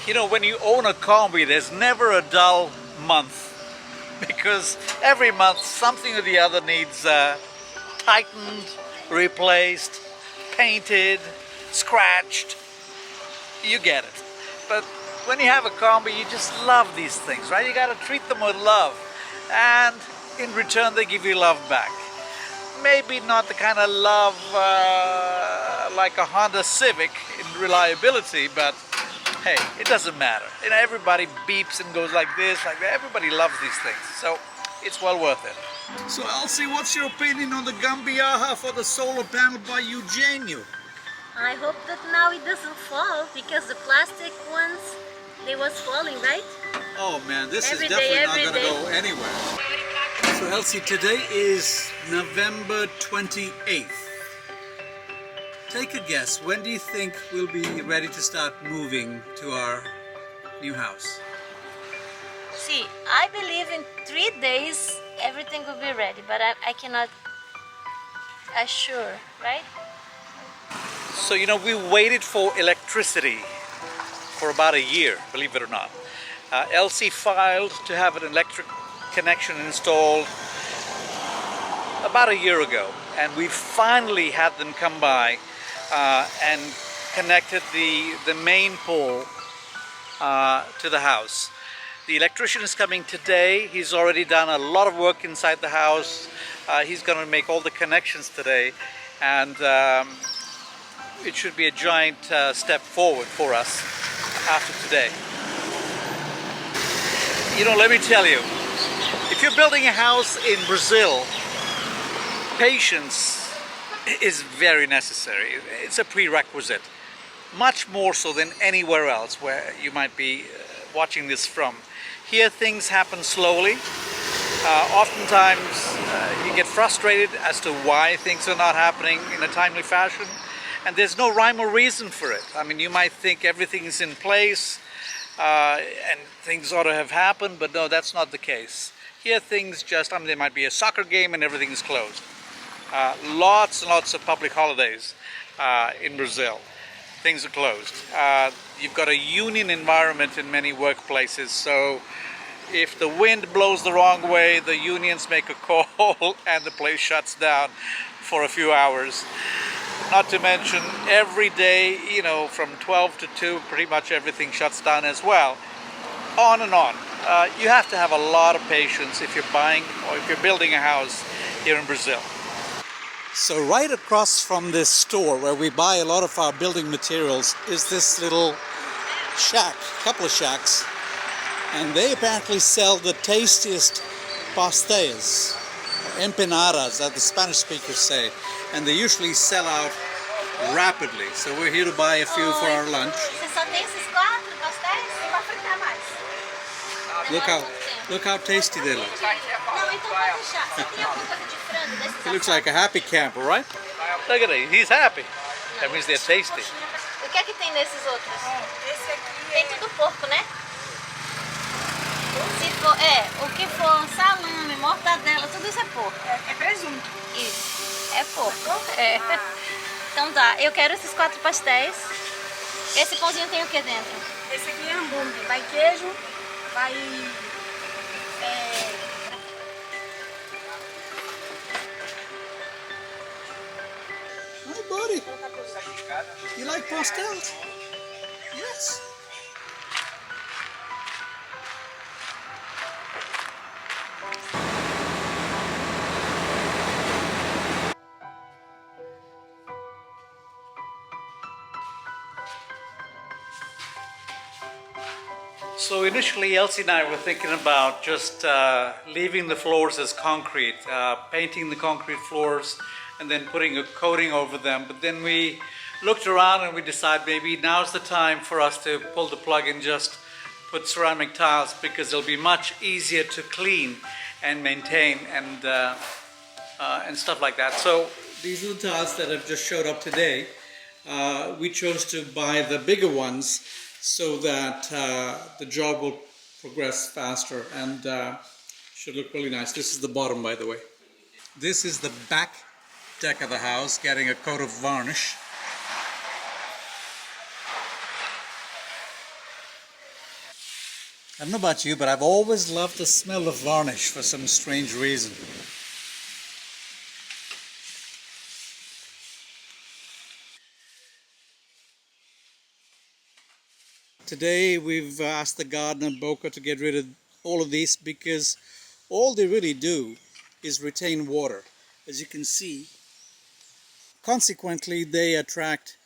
You know, when you own a combi, there's never a dull month because every month something or the other needs tightened, replaced, painted, scratched. You get it. But when you have a combi, you just love these things, right? You got to treat them with love, and in return they give you love back. Maybe not the kind of love like a Honda Civic in reliability, but hey, it doesn't matter. You know, everybody beeps and goes like this, like that. Everybody loves these things, so it's well worth it. So Elci, what's your opinion on the gambiarra for the solar panel by Eugenio? I hope that now it doesn't fall, because the plastic ones, they was falling, right? Oh man, this Every is definitely day, not every going to day. go anywhere. So Elci, today is November 28th. Take a guess, when do you think we'll be ready to start moving to our new house? See, I believe in 3 days everything will be ready, but I cannot assure, right? So, you know, we waited for electricity for about a year, believe it or not. Elci filed to have an electric connection installed about a year ago, and we finally had them come by and connected the main pole to the house. The electrician is coming today. He's already done a lot of work inside the house. He's going to make all the connections today, and it should be a giant step forward for us after today. You know, let me tell you, if you're building a house in Brazil, patience is very necessary. It's a prerequisite, much more so than anywhere else where you might be watching this from. Here things happen slowly. Oftentimes you get frustrated as to why things are not happening in a timely fashion, and there's no rhyme or reason for it. I mean, you might think everything's in place and things ought to have happened, but no, that's not the case. Here things just, I mean, there might be a soccer game and everything is closed. Lots and lots of public holidays in Brazil. Things are closed. You've got a union environment in many workplaces, so if the wind blows the wrong way, the unions make a call and the place shuts down for a few hours. Not to mention every day, you know, from 12 to 2, pretty much everything shuts down as well. On and on. You have to have a lot of patience if you're buying or if you're building a house here in Brazil. So right across from this store where we buy a lot of our building materials is this little shack, couple of shacks, and they apparently sell the tastiest pastéis, empanadas, as the Spanish speakers say, and they usually sell out rapidly. So we're here to buy a few for our lunch. Você só tem esses 4 pastéis? Tem pra fritar mais. Look how tasty they look. Não, então pode deixar. Você tem alguma coisa de frango desses? He looks like a happy camper, right? Look at it, he's happy. That means they're tasty. O que é que tem nesses outros? Esse aqui tem tudo porco, né? Se for, o que for salame, mortadela, tudo isso é porco. É presunto. Isso, é porco. É. Então tá, eu quero esses 4 pastéis. Esse pãozinho tem o que dentro? Esse aqui é hambúrguer. Vai queijo, vai... Hi, buddy. You like pastels? Yes. So initially Elci and I were thinking about just leaving the floors as concrete, painting the concrete floors and then putting a coating over them. But then we looked around and we decided maybe now's the time for us to pull the plug and just put ceramic tiles, because it'll be much easier to clean and maintain and stuff like that. So these are the tiles that have just showed up today. We chose to buy the bigger ones so that the job will progress faster and should look really nice. This is the bottom, by the way. This is the back deck of the house, getting a coat of varnish. I don't know about you, but I've always loved the smell of varnish for some strange reason. Today we've asked the gardener Boca to get rid of all of these because all they really do is retain water. As you can see, consequently they attract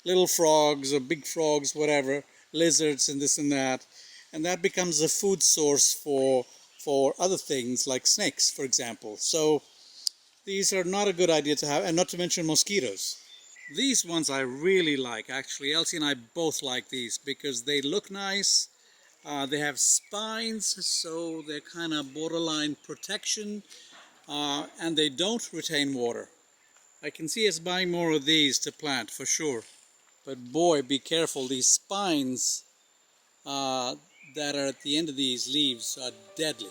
little frogs or big frogs, whatever, lizards and this and that, and that becomes a food source for other things like snakes, for example. So these are not a good idea to have, and not to mention mosquitoes. These ones I really like, actually. Elsie and I both like these because they look nice. They have spines, so they're kind of borderline protection, and they don't retain water. I can see us buying more of these to plant for sure. But boy, be careful, these spines that are at the end of these leaves are deadly.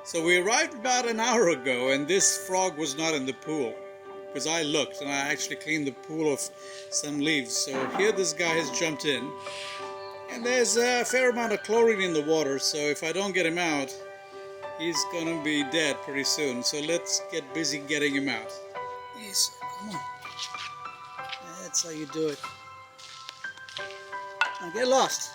So we arrived about an hour ago and this frog was not in the pool because I looked and I actually cleaned the pool of some leaves. So here this guy has jumped in and there's a fair amount of chlorine in the water, so if I don't get him out, he's gonna be dead pretty soon. So let's get busy getting him out. Yes, come on. That's how you do it. Now get lost.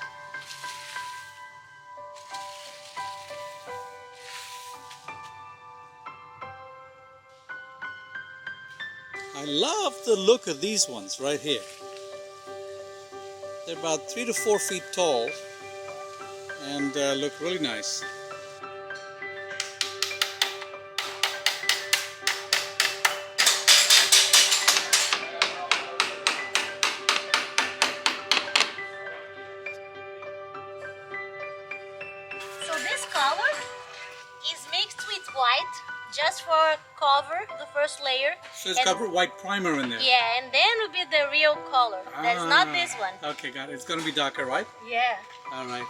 I love the look of these ones right here. They're about 3 to 4 feet tall and look really nice. So this color is mixed with white just for cover the first layer. So it's got white primer in there. Yeah, and then will be the real color. That's not this one. Okay, got it. It's going to be darker, right? Yeah. All right.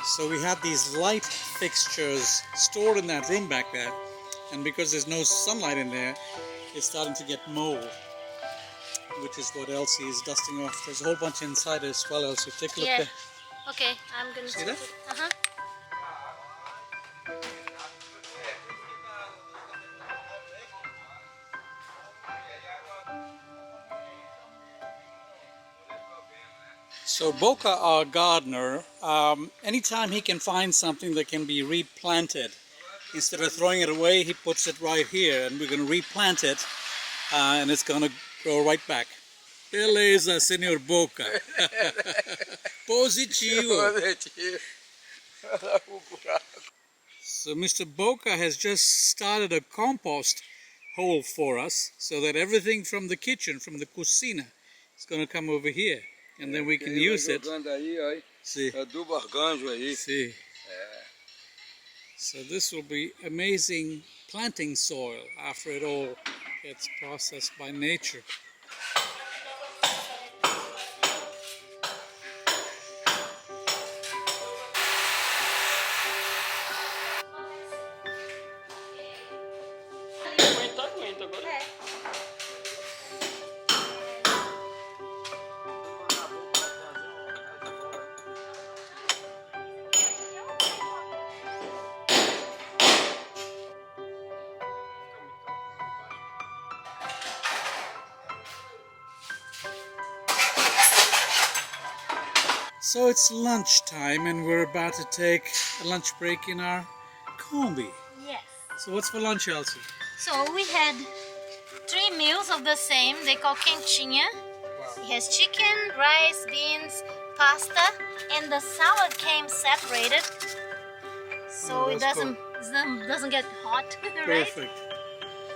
So we had these light fixtures stored in that room back there, and because there's no sunlight in there, it's starting to get mold, which is what Elsie is dusting off. There's a whole bunch inside as well, Elsie. Take a look there. Okay, I'm gonna see that? Uh-huh. So Boca, our gardener, anytime he can find something that can be replanted, instead of throwing it away, he puts it right here, and we're going to replant it, and it's going to grow right back. Beleza, Senor Boca. Positivo. So Mr. Boca has just started a compost hole for us, so that everything from the kitchen, from the cocina, is going to come over here. And then we can use it. See. See. So this will be amazing planting soil after it all gets processed by nature. So it's lunchtime and we're about to take a lunch break in our combi. Yes. So what's for lunch, Elsie? So we had 3 meals of the same. They call quentinha. Wow. It has chicken, rice, beans, pasta, and the salad came separated, so it doesn't get hot. Right? Perfect.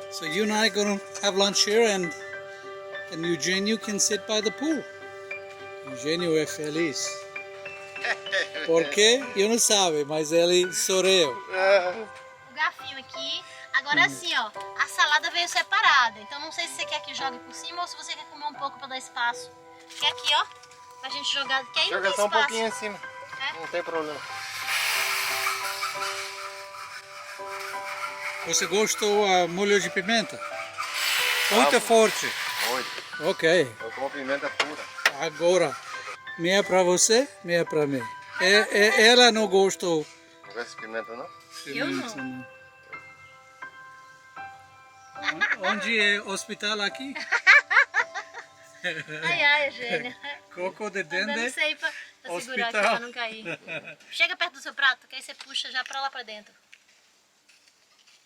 So you and I are going to have lunch here, and Eugenio can sit by the pool. Eugenio é feliz. Porque eu não sabe, mas ele sorriu. O garfinho aqui. Agora assim, ó, a salada veio separada. Então não sei se você quer que jogue por cima ou se você quer comer um pouco para dar espaço. Quer aqui, ó, pra gente jogar, que aí não tem espaço. Joga só um pouquinho em cima. É? Não tem problema. Você gostou do molho de pimenta? Muito forte. Muito. Ok. Eu como pimenta pura. Agora, meia para você, meia para mim. Ela não gostou. Não gosta de pimenta, não? Eu não. Onde é hospital aqui? Ai, Eugênia. Coco de Dando dente. isso aí pra segurar aqui, Hospital. pra não cair. Chega perto do seu prato, que aí você puxa já pra lá pra dentro.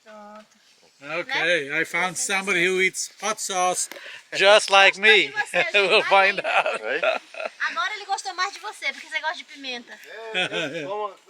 Pronto. Okay, I found somebody who eats hot sauce just like me. We'll find out. Aí? Agora ele gostou mais de você, porque você gosta de pimenta. Eu como